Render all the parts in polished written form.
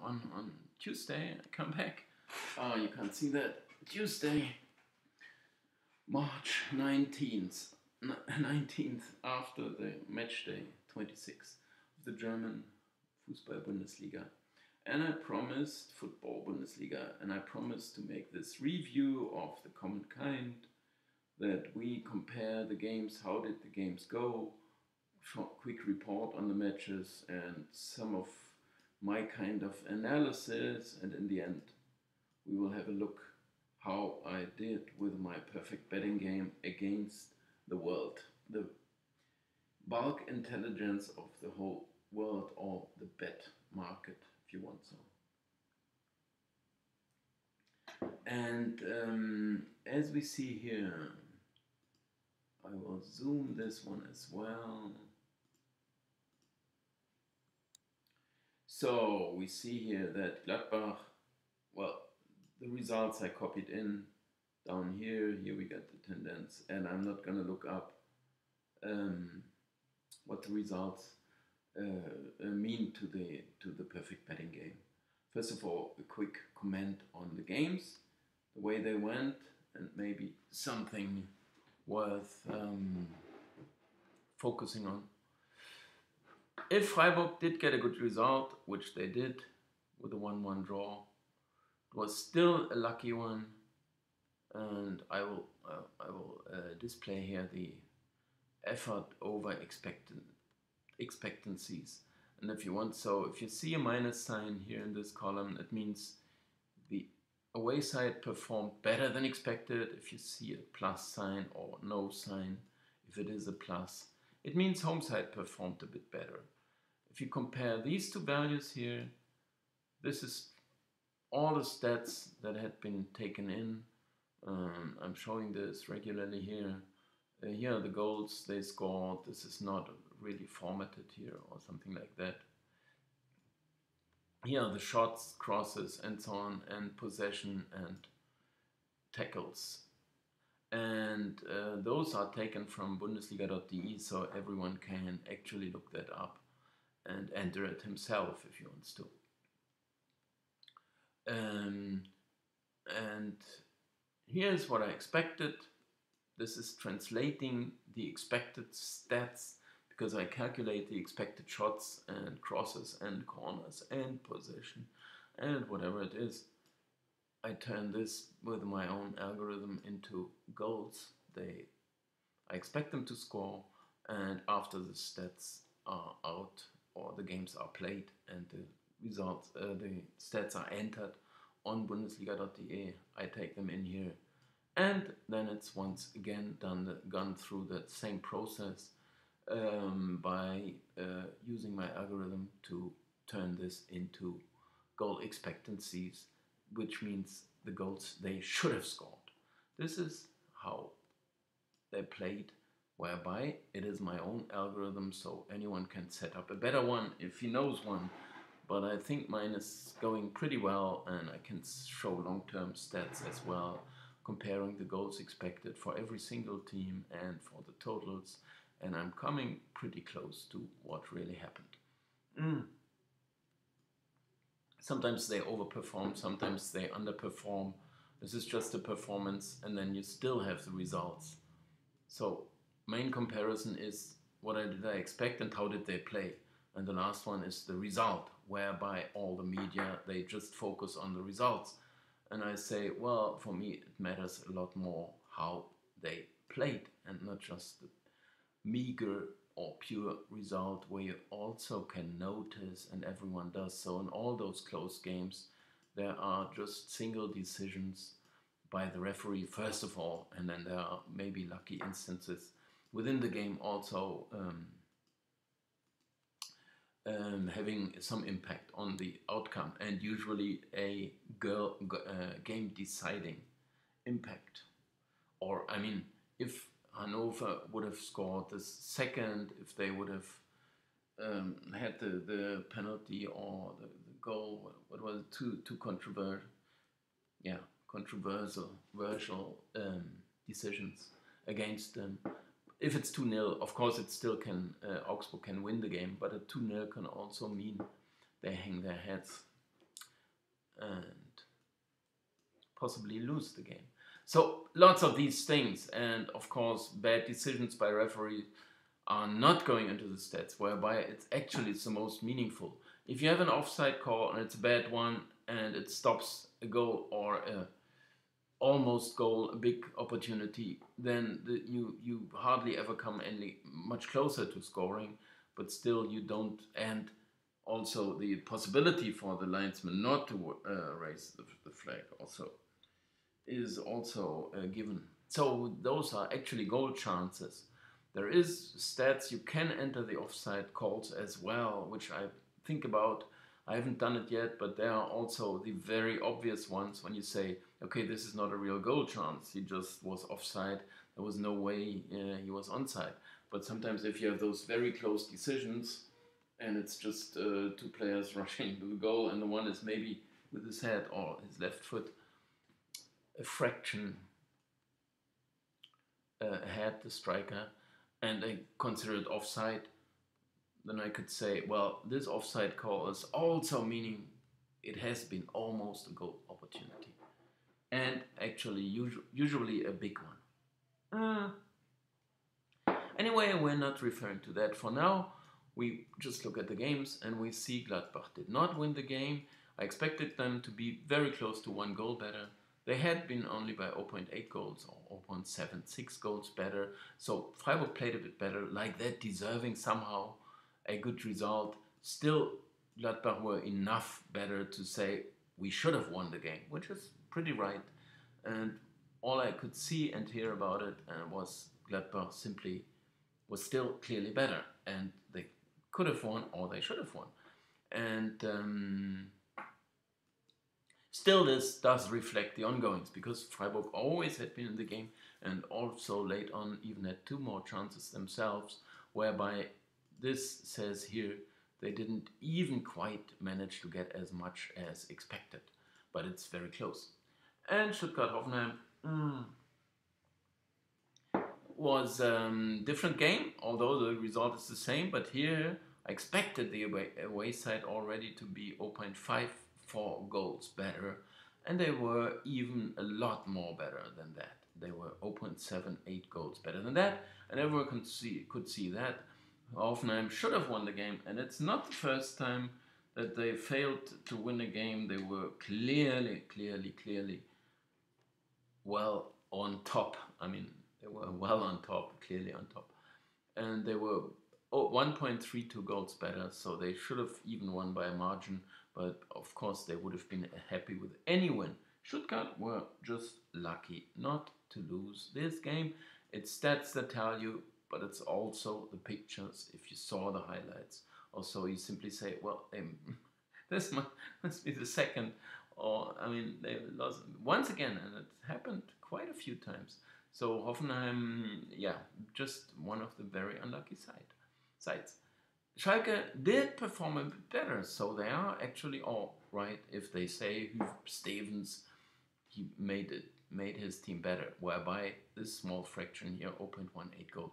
on Tuesday. I come back. You can't see that. Tuesday, March 19th, 19th after the match day 26th of the German Bundesliga. And I promised Football Bundesliga, and I promised to make this review of the common kind, that we compare the games, how did the games go, quick report on the matches, and some of my kind of analysis, and in the end we will have a look how I did with my perfect betting game against the world, the bulk intelligence of the whole world, or the bet market, if you want so. And as we see here, I will zoom this one as well. So we see here that Gladbach, well, the results I copied in down here. Here we got the tendency, and I'm not going to look up what the results mean to the perfect betting game. First of all, a quick comment on the games, the way they went, and maybe something worth focusing on. If Freiburg did get a good result, which they did with a 1-1 draw, it was still a lucky one, and I will display here the effort over expectancies. And if you want, so if you see a minus sign here in this column, it means the away side performed better than expected. If you see a plus sign or no sign, if it is a plus, it means home side performed a bit better. If you compare these two values here, this is all the stats that had been taken in. I'm showing this regularly here. Here are the goals they scored. This is not really formatted here or something like that. Here are the shots, crosses, and so on, and possession and tackles. And those are taken from Bundesliga.de, so everyone can actually look that up and enter it himself if he wants to. And here's what I expected. This is translating the expected stats, because I calculate the expected shots and crosses and corners and possession and whatever it is. I turn this with my own algorithm into goals I expect them to score, and after the stats are out or the games are played and the results, the stats are entered on Bundesliga.de, I take them in here, and then it's once again gone through the same process by using my algorithm to turn this into goal expectancies, which means the goals they should have scored. This is how they played, whereby it is my own algorithm, so anyone can set up a better one if he knows one. But I think mine is going pretty well, and I can show long-term stats as well, comparing the goals expected for every single team and for the totals, and I'm coming pretty close to what really happened. Sometimes they overperform, sometimes they underperform. This is just a performance, and then you still have the results. So main comparison is what did I expect and how did they play. And the last one is the result, whereby all the media, they just focus on the results. And I say, well, for me it matters a lot more how they played, and not just the meager or pure result, where you also can notice, and everyone does so in all those close games, there are just single decisions by the referee first of all, and then there are maybe lucky instances within the game also having some impact on the outcome, and usually a game deciding impact. Or I mean, if Hannover would have scored the second, if they would have had the penalty or the goal, what was it, too controversial, controversial decisions against them. If it's 2-0, of course it still can, Augsburg can win the game, but a 2-0 can also mean they hang their heads. and possibly lose the game. So lots of these things, and of course bad decisions by referee are not going into the stats, whereby it's the most meaningful. If you have an offside call and it's a bad one and it stops a goal or a almost goal, a big opportunity, then you hardly ever come any much closer to scoring, but still you don't. And also the possibility for the linesman not to raise the flag also is also given. So those are actually goal chances. There is stats you can enter the offside calls as well, which I think about. I haven't done it yet, but there are also the very obvious ones when you say, okay, this is not a real goal chance. He just was offside. There was no way he was onside. But sometimes if you have those very close decisions and it's just two players rushing to the goal and the one is maybe with his head or his left foot a fraction ahead, the striker, and they consider it offside, then I could say, well, this offside call is also meaning it has been almost a goal opportunity. And actually, usually a big one. Anyway, we're not referring to that for now. We just look at the games and we see Gladbach did not win the game. I expected them to be very close to 1 goal better. They had been only by 0.8 goals or 0.76 goals better. So Freiburg played a bit better, like that, deserving somehow a good result. Still, Gladbach were enough better to say we should have won the game, which is pretty right. And all I could see and hear about it was Gladbach simply was still clearly better, and they could have won or they should have won. And still, this does reflect the ongoings, because Freiburg always had been in the game and also late on even had 2 more chances themselves, whereby this says here they didn't even quite manage to get as much as expected, but it's very close. And Stuttgart-Hoffenheim was a different game, although the result is the same, but here I expected the away side already to be 0.54 goals better, and they were even a lot more better than that. They were 0.78 goals better than that, and everyone could see that. Hoffenheim should have won the game, and it's not the first time that they failed to win a game. They were clearly well on top. I mean, they were well on top, clearly on top. And they were 1.32 goals better, so they should have even won by a margin, but of course they would have been happy with any win. Stuttgart were just lucky not to lose this game. It's stats that tell you, but it's also the pictures if you saw the highlights. Also, you simply say, well, this must be the second, or I mean, they lost once again, and it happened quite a few times. So Hoffenheim, yeah, just one of the very unlucky sides. Schalke did perform a bit better, so they are actually all right if they say Stevens, he made his team better, whereby this small fraction here, 0.18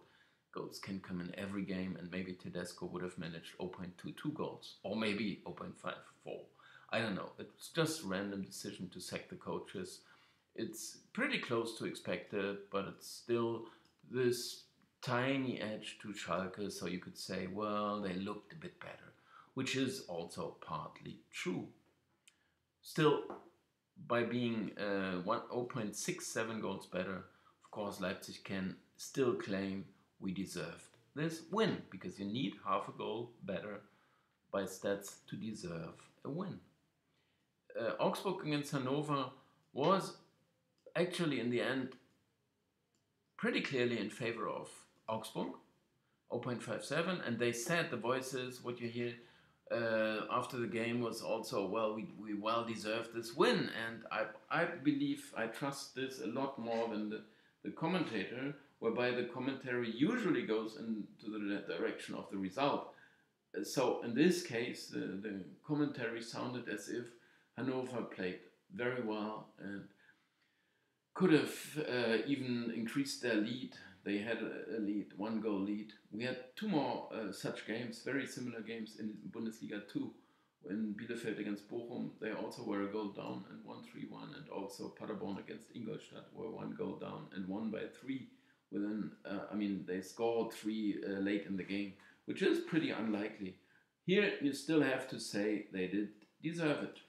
goals can come in every game, and maybe Tedesco would have managed 0.22 goals, or maybe 0.54. I don't know. It's just a random decision to sack the coaches. It's pretty close to expected, but it's still this tiny edge to Schalke, so you could say, well, they looked a bit better, which is also partly true. Still, by being 0.67 goals better, of course, Leipzig can still claim we deserved this win, because you need half a goal better by stats to deserve a win. Augsburg against Hannover was actually in the end pretty clearly in favor of Augsburg, 0.57, and they said, the voices, what you hear after the game was also, well, we well deserved this win, and I believe, I trust this a lot more than the commentator, whereby the commentary usually goes into the direction of the result. So in this case, the commentary sounded as if Hannover played very well and could have even increased their lead. They had a lead, 1-goal lead. We had 2 more such games, very similar games in Bundesliga 2, when Bielefeld against Bochum, they also were a goal down and won 3-1, and also Paderborn against Ingolstadt were 1 goal down and won by 3 within, they scored 3 late in the game, which is pretty unlikely. Here you still have to say they did deserve it.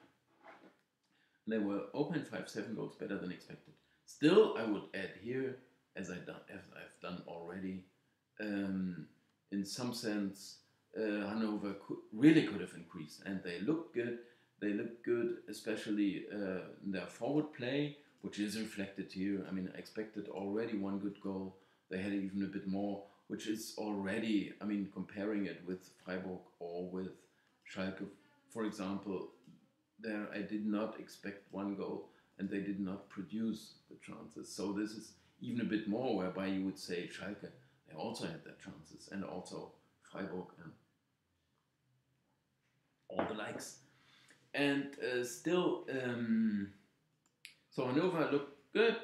They were 0.57 goals better than expected. Still, I would add here, as I've done already, in some sense, Hanover really could have increased, and they look good. They look good, especially in their forward play, which is reflected here. I mean, I expected already 1 good goal. They had even a bit more, which is already, comparing it with Freiburg or with Schalke, for example, there I did not expect 1 goal, and they did not produce the chances. So this is even a bit more, whereby you would say Schalke, they also had their chances, and also Freiburg and all the likes. And still, so Hannover looked good,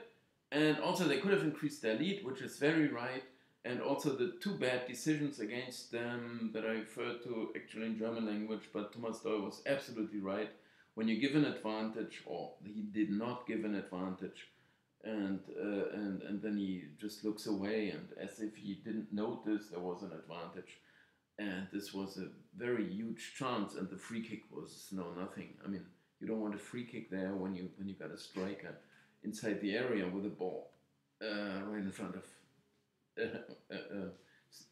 and also they could have increased their lead, which is very right. And also the 2 bad decisions against them that I referred to actually in German language, but Thomas Doll was absolutely right. When you give an advantage, or he did not give an advantage, and then he just looks away, and as if he didn't notice there was an advantage. And this was a very huge chance, and the free kick was nothing. I mean, you don't want a free kick there when you got a striker inside the area with a ball right in front of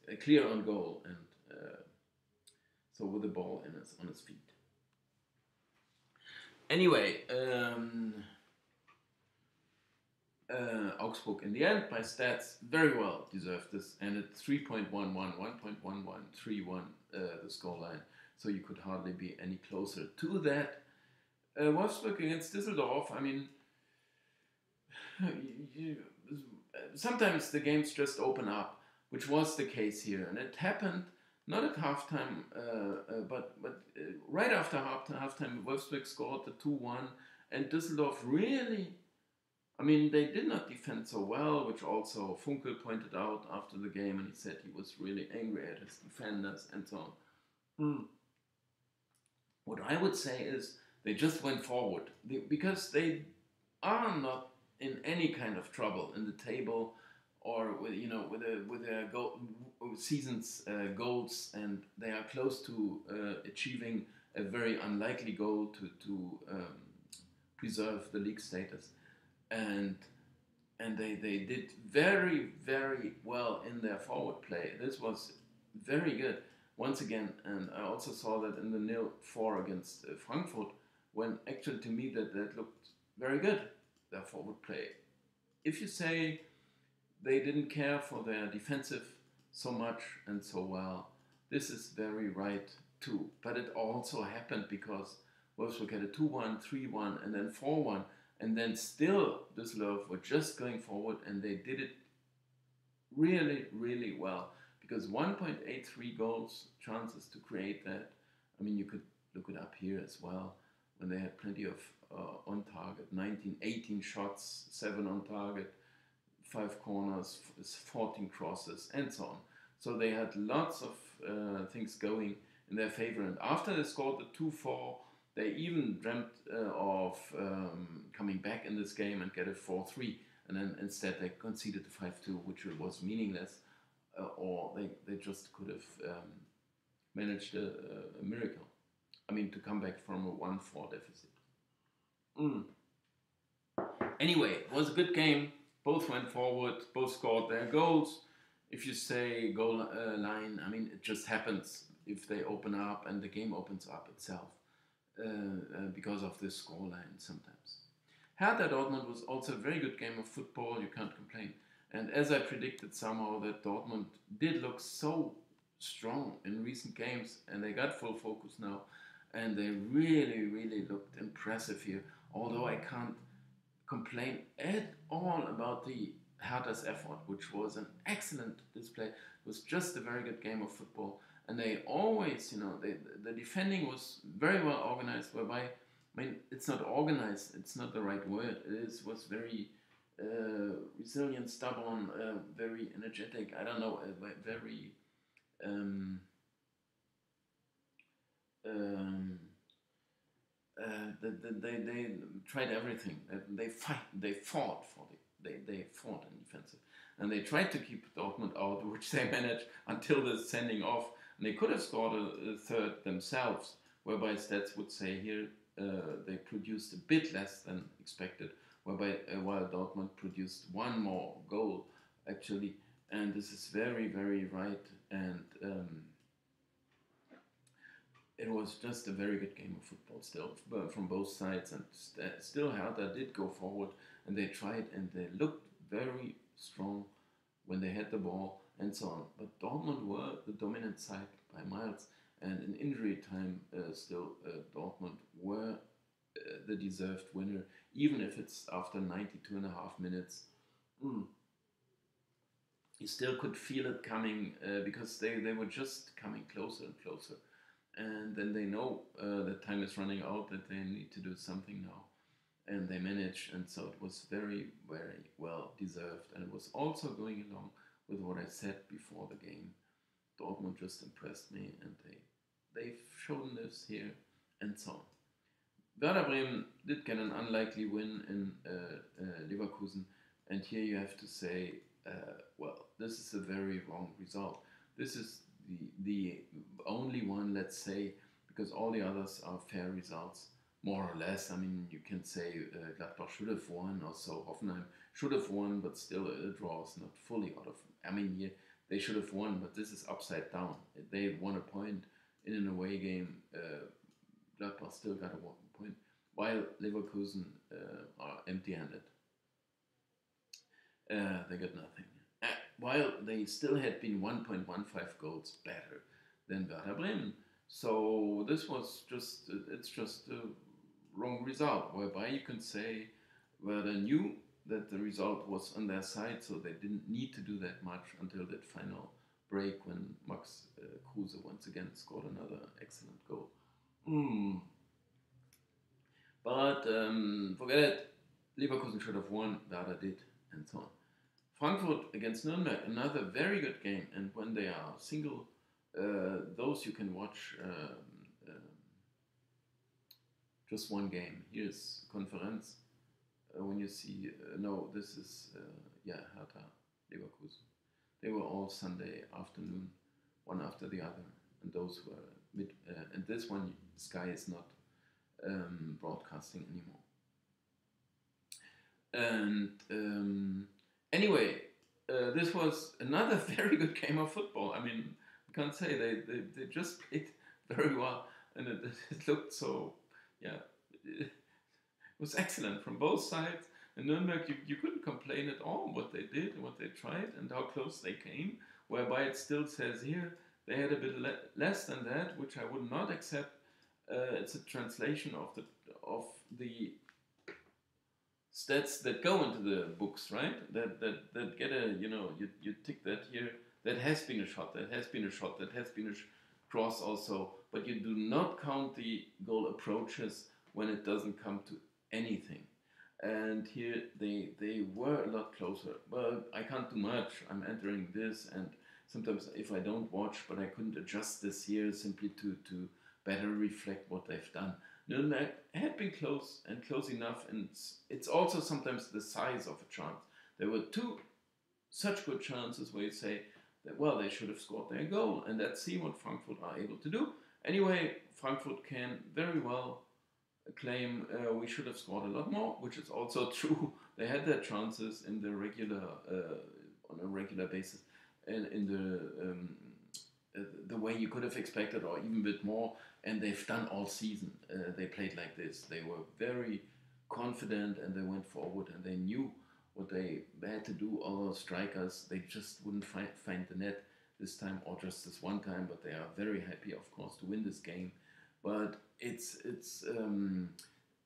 a clear on goal, and so with the ball on his feet. Anyway, Augsburg in the end, by stats, very well deserved this, and at 3.11, 1.11, 3-1 the scoreline, so you could hardly be any closer to that. Wolfsburg against Düsseldorf, sometimes the games just open up, which was the case here, and it happened not at halftime, but right after halftime, Wolfsburg scored the 2-1, and Düsseldorf really, they did not defend so well, which also Funkel pointed out after the game, and he said he was really angry at his defenders and so on. What I would say is they just went forward, because they are not in any kind of trouble in the table, or with their season's goals, and they are close to achieving a very unlikely goal to preserve the league status, and they did very, very well in their forward play. This was very good once again, and I also saw that in the 0-4 against Frankfurt, when actually to me that looked very good, their forward play. If you say they didn't care for their defensive so much and so well, this is very right too. But it also happened because Wolfsburg had a 2-1, 3-1, and then 4-1, and then still Düsseldorf were just going forward, and they did it really, really well. Because 1.83 goals chances to create that, you could look it up here as well, when they had plenty of on target, 18 shots, 7 on target, 5 corners, 14 crosses, and so on. So they had lots of things going in their favor. And after they scored the 2-4, they even dreamt of coming back in this game and get a 4-3. And then instead they conceded the 5-2, which was meaningless. Or they just could have managed a miracle. To come back from a 1-4 deficit. Anyway, it was a good game. Both went forward, both scored their goals. If you say goal line, it just happens if they open up and the game opens up itself because of this score line sometimes. Hertha Dortmund was also a very good game of football, you can't complain. And as I predicted somehow that Dortmund did look so strong in recent games, and they got full focus now, and they really, really looked impressive here, although I can't complain at all about the Hertha's effort, which was an excellent display. It was just a very good game of football, and they always, the defending was very well organized, whereby, it's not organized, it's not the right word, was very resilient, stubborn, very energetic, I don't know, very they tried everything. They fought for they fought in defensive, and they tried to keep Dortmund out, which they managed until the sending off. And they could have scored a third themselves, whereby stats would say here they produced a bit less than expected, whereby while Dortmund produced one more goal actually, and this is very very right and. It was just a very good game of football still from both sides, and still Hertha did go forward and they tried and they looked very strong when they had the ball and so on. But Dortmund were the dominant side by miles, and in injury time still Dortmund were the deserved winner, even if it's after 92.5 minutes. Mm. You still could feel it coming because they were just coming closer and closer. And then they know that time is running out, that they need to do something now. And they managed, and so it was very, very well deserved. And it was also going along with what I said before the game. Dortmund just impressed me, and they've shown this here, and so on. Werder Bremen did get an unlikely win in Leverkusen, and here you have to say, well, this is a very wrong result. This is the only one, let's say, because all the others are fair results, more or less. I mean, you can say Gladbach should have won, also Hoffenheim should have won, but still a draw is not fully out of. I mean, yeah, they should have won, but this is upside down. They won a point in an away game. Gladbach still got a point, while Leverkusen are empty-handed. They got nothing. While they still had been 1.15 goals better than Werder Bremen. So this was it's just a wrong result, whereby you can say Werder knew that the result was on their side, so they didn't need to do that much until that final break when Max Kruse once again scored another excellent goal. But forget it, Leverkusen should have won, Werder did, and so on. Frankfurt against Nuremberg, another very good game, and when they are single, those you can watch just one game. Here's Conference. When you see, no, this is, Hertha, Leverkusen. They were all Sunday afternoon, one after the other, and those were and this one, Sky is not broadcasting anymore. And anyway, this was another very good game of football. I mean, I can't say they just played very well, and it looked so, it was excellent from both sides. In Nuremberg, you couldn't complain at all what they did, what they tried, and how close they came, whereby it still says here they had a bit less than that, which I would not accept. It's a translation of the stats that go into the books, right? That get a, you tick that here. That has been a shot. That has been a shot. That has been a cross also. But you do not count the goal approaches when it doesn't come to anything. And here they were a lot closer. But I can't do much. I'm entering this, and sometimes if I don't watch, but I couldn't adjust this here simply to better reflect what they've done. Nuremberg had been close and close enough, and it's also sometimes the size of a chance. There were two such good chances where you say that, well, they should have scored their goal, and let's see what Frankfurt are able to do. Anyway, Frankfurt can very well claim we should have scored a lot more, which is also true. They had their chances in the on a regular basis, and in the way you could have expected, or even a bit more, and they've done all season. They played like this. They were very confident, and they went forward, and they knew what they had to do. All those strikers, they just wouldn't find the net this time, or just this one time, but they are very happy, of course, to win this game. But it's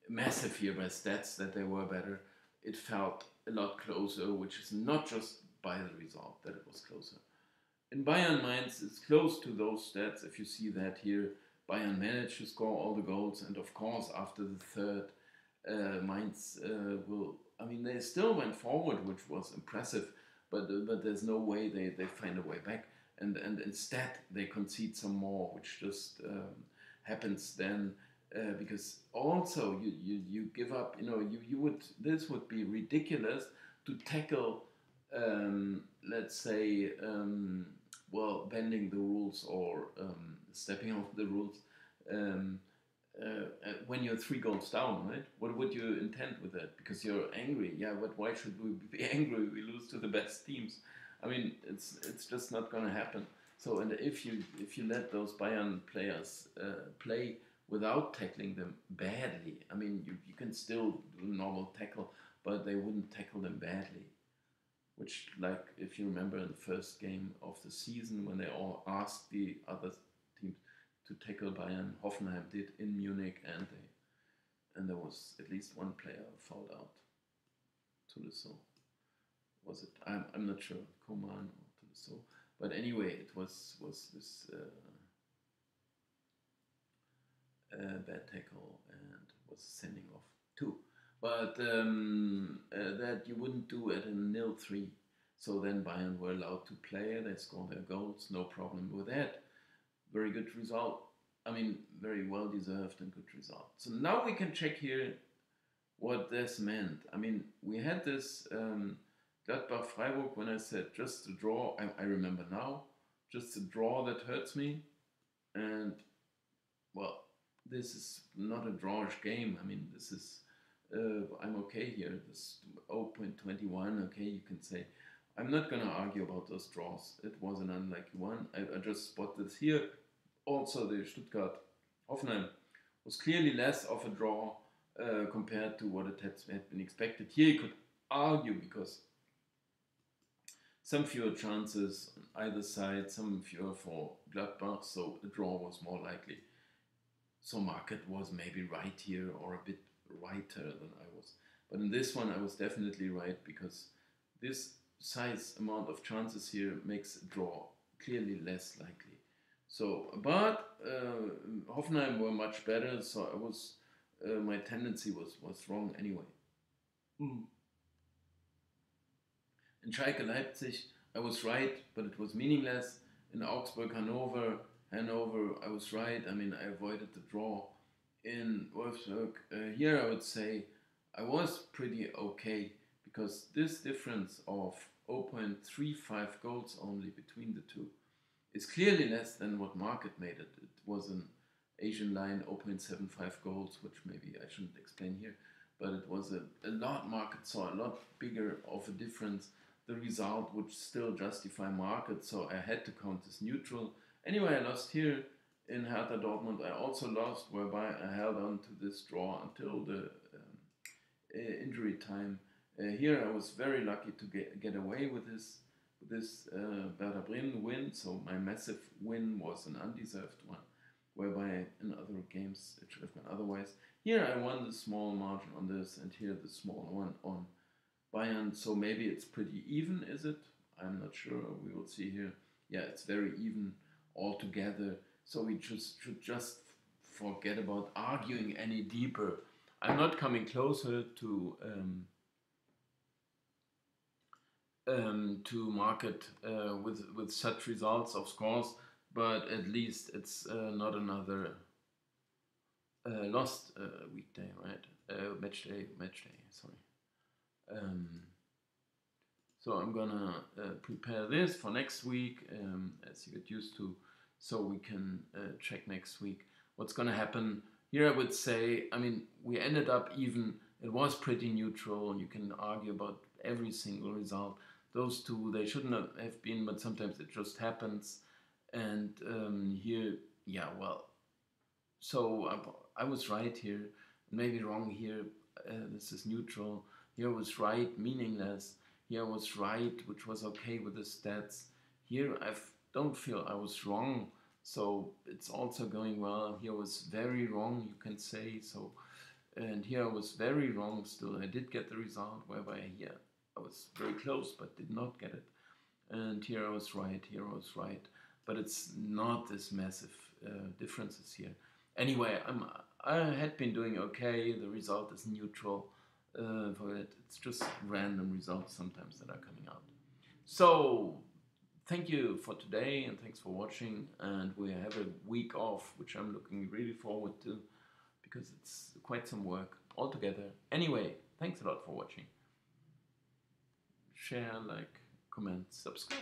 massive here by stats that they were better. It felt a lot closer, which is not just by the result that it was closer. In Bayern, Mainz is close to those stats. If you see that here, Bayern managed to score all the goals, and of course, after the third, Mainz they still went forward, which was impressive, but there's no way they find a way back, and instead they concede some more, which just happens then because also you give up. You would, this would be ridiculous to tackle, let's say, bending the rules or stepping over the rules. Um, when you're 3 goals down, right? What would you intend with that? Because you're angry. Yeah, but why should we be angry? We lose to the best teams. I mean, it's just not going to happen. So, and if you let those Bayern players play without tackling them badly, I mean, you can still do normal tackle, but they wouldn't tackle them badly. Which, like, if you remember in the first game of the season when they all asked the other teams to tackle Bayern, Hoffenheim did in Munich, and there was at least one player fouled out. Tolisso. Was it? I'm not sure. Coman or Tolisso. But anyway, it was this bad tackle and was sending off too. But that you wouldn't do at a 0-3. So then Bayern were allowed to play. They scored their goals. No problem with that. Very good result. I mean, very well deserved and good result. So now we can check here what this meant. I mean, we had this Gladbach-Freiburg when I said just a draw. I remember now. Just a draw that hurts me. And, well, this is not a drawish game. I mean, this is, I'm okay here. This 0.21, okay, you can say. I'm not going to argue about those draws. It was an unlucky one. I just spot this here. Also, the Stuttgart-Hoffenheim was clearly less of a draw compared to what it had been expected. Here you could argue because some fewer chances on either side, some fewer for Gladbach, so a draw was more likely. So market was maybe right here or a bit righter than I was. But in this one I was definitely right because this size amount of chances here makes a draw clearly less likely. So, but Hoffenheim were much better, so I was my tendency was wrong anyway. In Schalke Leipzig, I was right, but it was meaningless. In Augsburg, Hanover, I was right. I mean, I avoided the draw. In Wolfsburg, here I would say I was pretty okay because this difference of 0.35 goals only between the two is clearly less than what market made it. It was an Asian line 0.75 goals, which maybe I shouldn't explain here, but it was a lot, market saw a lot bigger of a difference. The result would still justify market, so I had to count this neutral. Anyway, I lost here in Hertha Dortmund. I also lost, whereby I held on to this draw until the injury time. Here I was very lucky to get away with this Werder Bremen win, so my massive win was an undeserved one, whereby in other games it should have gone otherwise. Here I won the small margin on this, and here the small one on Bayern, so maybe it's pretty even, is it? I'm not sure, we will see here. Yeah, it's very even altogether, so we should just forget about arguing any deeper. I'm not coming closer to market with such results of scores, but at least it's not another lost weekday, right? Match day, sorry. So I'm gonna prepare this for next week, as you get used to, so we can check next week what's gonna happen. Here I would say, I mean, we ended up even, it was pretty neutral, and you can argue about every single result. Those two, they shouldn't have been, but sometimes it just happens. And here, yeah, well, so I was right here, maybe wrong here. This is neutral. Here I was right, meaningless. Here I was right, which was okay with the stats. Here I don't feel I was wrong, so it's also going well. Here I was very wrong, you can say. So, and here I was very wrong still. I did get the result, whereby here I was very close but did not get it. And here I was right, here I was right. But it's not this massive differences here. Anyway, I had been doing okay. The result is neutral. For it, it's just random results sometimes that are coming out. So, thank you for today and thanks for watching. And we have a week off, which I'm looking really forward to, because because it's quite some work altogether. Anyway, thanks a lot for watching. Share, like, comment, subscribe.